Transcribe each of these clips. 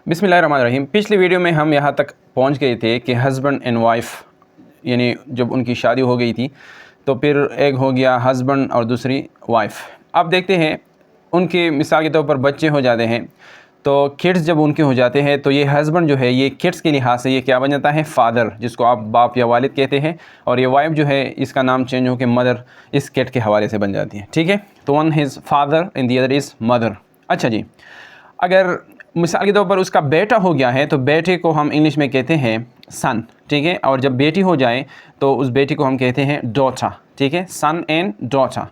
बिस्मिल्लाहिर्रहमानिर्रहीम। पिछली वीडियो में हम यहाँ तक पहुँच गए थे कि हस्बैंड एंड वाइफ यानी जब उनकी शादी हो गई थी तो फिर एक हो गया हस्बैंड और दूसरी वाइफ। अब देखते हैं उनके मिसाल के तौर पर बच्चे हो जाते हैं तो किड्स जब उनके हो जाते हैं तो ये हस्बैंड जो है ये किड्स के लिहाज से ये क्या बन जाता है, फ़ादर, जिसको आप बाप या वालिद कहते हैं, और ये वाइफ जो है इसका नाम चेंज हो के मदर इस किड के हवाले से बन जाती है। ठीक है, तो one is father and the other is mother. अच्छा जी, अगर मिसाल के तौर पर उसका बेटा हो गया है तो बेटे को हम इंग्लिश में कहते हैं सन। ठीक है, और जब बेटी हो जाए तो उस बेटी को हम कहते हैं डॉटर। ठीक है, सन एंड डॉटर।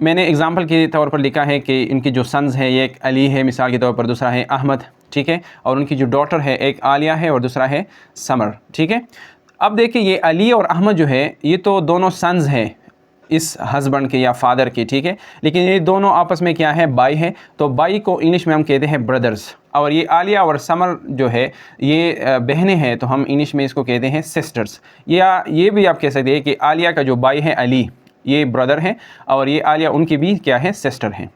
मैंने एग्जांपल के तौर पर लिखा है कि इनकी जो सन्स है ये एक अली है मिसाल के तौर पर, दूसरा है अहमद। ठीक है, और उनकी जो डॉटर है एक आलिया है और दूसरा है समर। ठीक है, अब देखिए ये अली और अहमद जो है ये तो दोनों सन्स हैं इस हस्बैंड के या फादर के। ठीक है, लेकिन ये दोनों आपस में क्या है, भाई है, तो भाई को इंग्लिश में हम कहते हैं ब्रदर्स। और ये आलिया और समर जो है ये बहनें हैं तो हम इंग्लिश में इसको कहते हैं सिस्टर्स। या ये भी आप कह सकते हैं कि आलिया का जो भाई है अली ये ब्रदर है और ये आलिया उनकी भी क्या है, सिस्टर हैं।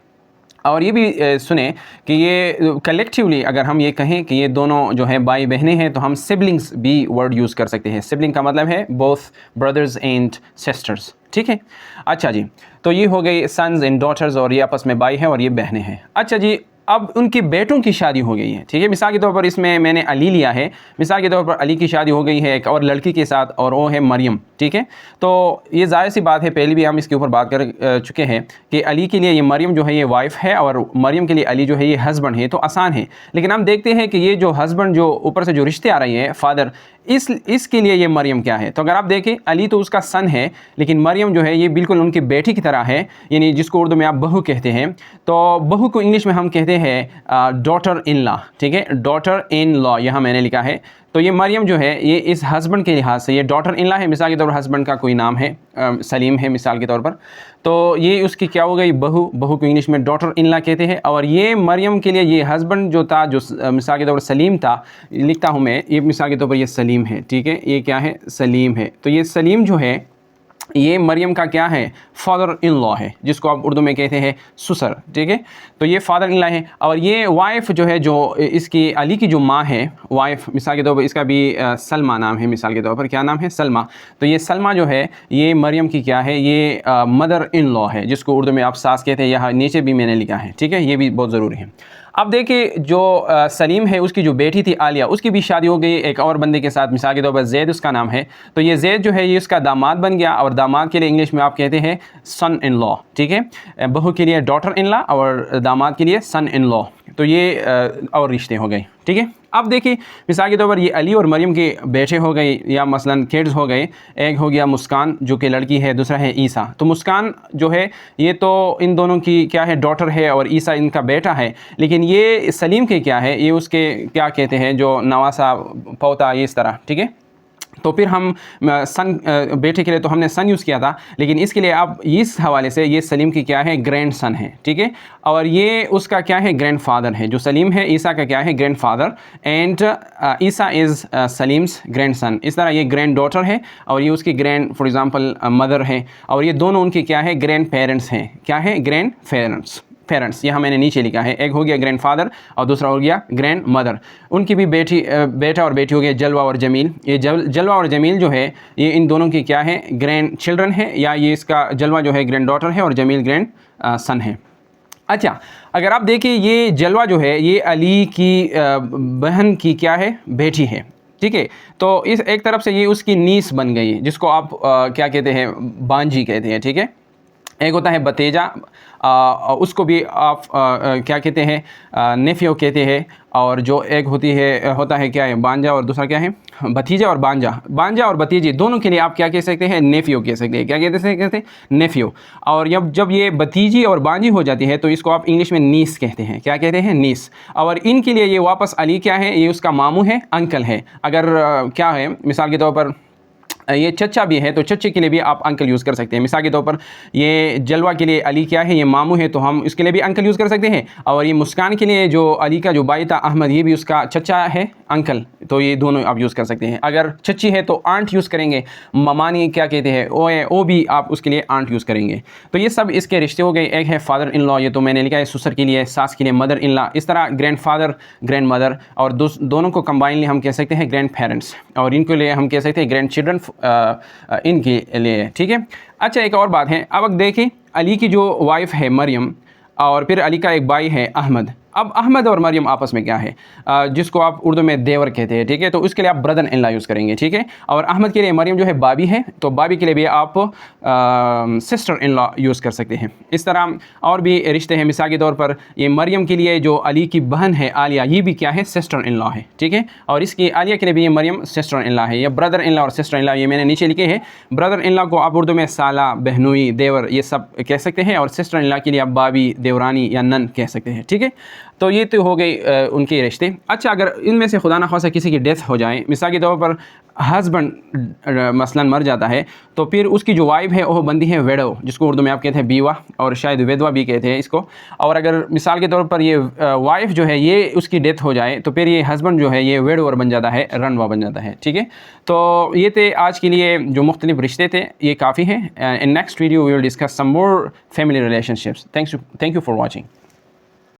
और ये भी सुने कि ये कलेक्टिवली अगर हम ये कहें कि ये दोनों जो है भाई बहनें हैं तो हम सिबलिंग्स भी वर्ड यूज़ कर सकते हैं। सिबलिंग का मतलब है बोथ ब्रदर्स एंड सिस्टर्स। ठीक है, अच्छा जी, तो ये हो गई सन्स एंड डॉटर्स और ये आपस में भाई हैं और ये बहनें हैं। अच्छा जी, अब उनके बेटों की शादी हो गई है। ठीक है, मिसाल के तौर पर इसमें मैंने अली लिया है, मिसाल के तौर पर अली की शादी हो गई है एक और लड़की के साथ और वो है मरियम। ठीक है, तो ये ज़ाहिर सी बात है, पहले भी हम इसके ऊपर बात कर चुके हैं कि अली के लिए ये मरियम जो है ये वाइफ है और मरियम के लिए अली जो है ये हस्बैंड है, तो आसान है। लेकिन हम देखते हैं कि ये जो हस्बैंड जो ऊपर से जो रिश्ते आ रही है फादर, इसके लिए ये मरियम क्या है, तो अगर आप देखें अली तो उसका सन है लेकिन मरियम जो है ये बिल्कुल उनकी बेटी की तरह है, यानी जिसको उर्दू में आप बहू कहते हैं। तो बहू को इंग्लिश में हम कहते हैं डॉटर इन लॉ। ठीक है, डॉटर इन लॉ यहाँ मैंने लिखा है। तो ये मरियम जो है ये इस हस्बैंड के लिहाज से ये डॉटर इन लॉ है। मिसाल के तौर पर हस्बैंड का कोई नाम है सलीम है मिसाल के तौर पर, तो ये उसकी क्या हो गई, बहू। बहू को इंग्लिश में डॉटर इन लॉ कहते हैं। और ये मरियम के लिए ये हस्बैंड जो था, जो मिसाल के तौर पर सलीम था, लिखता हूँ मैं, ये मिसाल के तौर पर ये सलीम है। ठीक है, ये क्या है, सलीम है। तो ये सलीम जो है ये मरियम का क्या है, फादर इन लॉ है, जिसको आप उर्दू में कहते हैं ससुर। ठीक है, तो ये फादर इन लॉ है। और ये वाइफ जो है, जो इसकी अली की जो माँ है वाइफ, मिसाल के तौर पर इसका भी सलमा नाम है, मिसाल के तौर पर क्या नाम है, सलमा। तो ये सलमा जो है ये मरियम की क्या है, ये मदर इन लॉ है, जिसको उर्दू में आप सास कहते हैं। यहाँ नीचे भी मैंने लिखा है। ठीक है, ये भी बहुत ज़रूरी है। अब देखिए जो सलीम है उसकी जो बेटी थी आलिया, उसकी भी शादी हो गई एक और बंदे के साथ, मिसाल के तौर पर जैद उसका नाम है। तो ये जैद जो है ये उसका दामाद बन गया और दामाद के लिए इंग्लिश में आप कहते हैं सन इन लॉ। ठीक है, बहू के लिए डॉटर इन लॉ और दामाद के लिए सन इन लॉ। तो ये और रिश्ते हो गए। ठीक है, अब देखिए मिसाल के तौर पर ये अली और मरियम के बेटे हो गए या मसलन किड्स हो गए। एक हो गया मुस्कान जो कि लड़की है, दूसरा है ईसा। तो मुस्कान जो है ये तो इन दोनों की क्या है, डॉटर है और ईसा इनका बेटा है। लेकिन ये सलीम के क्या है, ये उसके क्या कहते हैं, जो नवासा पोता, ये इस तरह। ठीक है, तो फिर हम सन बेटे के लिए तो हमने सन यूज़ किया था, लेकिन इसके लिए आप इस हवाले से ये सलीम की क्या है, ग्रैंड सन है। ठीक है, और ये उसका क्या है, ग्रैंड फादर है। जो सलीम है ईसा का क्या है, grand father, and Isa is Salim's grand son. इस तरह ये ग्रैंड डॉटर है और ये उसकी ग्रैंड फॉर एग्जांपल मदर है, और ये दोनों उनके क्या है, ग्रैंड पेरेंट्स हैं। क्या है, ग्रैंड पेरेंट्स यहाँ मैंने नीचे लिखा है। एक हो गया ग्रैंड फादर और दूसरा हो गया ग्रैंड मदर। उनकी भी बेटा और बेटी हो गया जलवा और जमील। ये जलवा और जमील जो है ये इन दोनों की क्या है, ग्रैंड चिल्ड्रन है, या ये इसका जलवा जो है ग्रैंड डॉटर है और जमील ग्रैंड सन है। अच्छा, अगर आप देखिए ये जलवा जो है ये अली की बहन की क्या है, बेटी है। ठीक है, तो इस एक तरफ से ये उसकी नीस बन गई, जिसको आप क्या कहते हैं, बांजी कहते हैं। ठीक है, एक होता है भतीजा, उसको भी आप क्या कहते हैं, नेफ्यू कहते हैं। और जो एक होता है क्या है, बांजा, और दूसरा क्या है, भतीजा और बांजा और भतीजे दोनों के लिए आप क्या कह सकते हैं, नेफ्यू कह सकते हैं। क्या कहते हैं, नेफ्यू। और जब ये भतीजी और बांजी हो जाती है तो इसको आप इंग्लिश में नीस कहते हैं। क्या कहते हैं, नीस। और इनके लिए ये वापस अली क्या है, ये उसका मामू है, अंकल है। अगर क्या है, मिसाल के तौर पर ये चचा भी है तो चचे के लिए भी आप अंकल यूज़ कर सकते हैं। मिसाल के तौर पर ये जलवा के लिए अली क्या है, ये मामू है, तो हम इसके लिए भी अंकल यूज़ कर सकते हैं। और ये मुस्कान के लिए जो अली का जो भाई था अहमद, ये भी उसका चचा है, अंकल। تو ये दोनों आप यूज़ कर सकते हैं। अगर चच्ची है तो आंट यूज़ करेंगे, ममानी क्या कहते हैं ओ है, ओ भी आप उसके लिए आंट यूज़ करेंगे। तो ये सब इसके रिश्ते हो गए। एक है फादर इन लॉ, ये तो मैंने लिखा है ससुर के लिए, सास के लिए मदर इन लॉ। इस तरह ग्रैंड फादर, ग्रैंड मदर, और दोनों को कंबाइनली हम कह सकते हैं ग्रैंड पेरेंट्स, और इनके लिए हम कह सकते हैं ग्रैंड चिल्ड्रन इनके लिए, ठीक है। अच्छा, एक और बात है, अब देखें अली की जो वाइफ है मरियम, और फिर अली का एक भाई है अहमद। अब अहमद और मरियम आपस में क्या है, जिसको आप उर्दू में देवर कहते हैं, ठीक है। तो उसके लिए आप ब्रदर इन लॉ यूज़ करेंगे, ठीक है। और अहमद के लिए मरियम जो है बाबी है, तो बाबी के लिए भी आप सिस्टर इन लॉ यूज़ कर सकते हैं। इस तरह और भी रिश्ते हैं, मिसाल के तौर पर ये मरियम के लिए जो अली की बहन है आलिया, ये भी क्या है, सिस्टर इन लॉ है, ठीक है। और इसकी आलिया के लिए भी ये मरियम सिस्टर इन लॉ है। ये ब्रदर इन लॉ और सिस्टर इन लॉ ये मैंने नीचे लिखे हैं। ब्रदर इन लॉ को आप उर्दू में साला, बहनोई, देवर ये सब कह सकते हैं, और सिस्टर इन लॉ के लिए आप बाबी, देवरानी या नन कह सकते हैं, ठीक है। तो ये तो हो गई उनके रिश्ते। अच्छा, अगर इनमें से खुदा न खासा किसी की डेथ हो जाए, मिसाल के तौर पर हस्बैंड मसलन मर जाता है, तो फिर उसकी जो वाइफ है वो बनती है वेडो, जिसको उर्दू में आप कहते हैं बीवा, और शायद विधवा भी कहते हैं इसको। और अगर मिसाल के तौर पर ये वाइफ जो है ये उसकी डेथ हो जाए, तो फिर ये हस्बैंड जो है ये वेडोवर बन जाता है, रनवा बन जाता है, ठीक है। तो ये थे आज के लिए जो मुख्तलिफ रिश्ते थे, ये काफ़ी हैं। In next video we will discuss some more family relationships. Thank you for watching.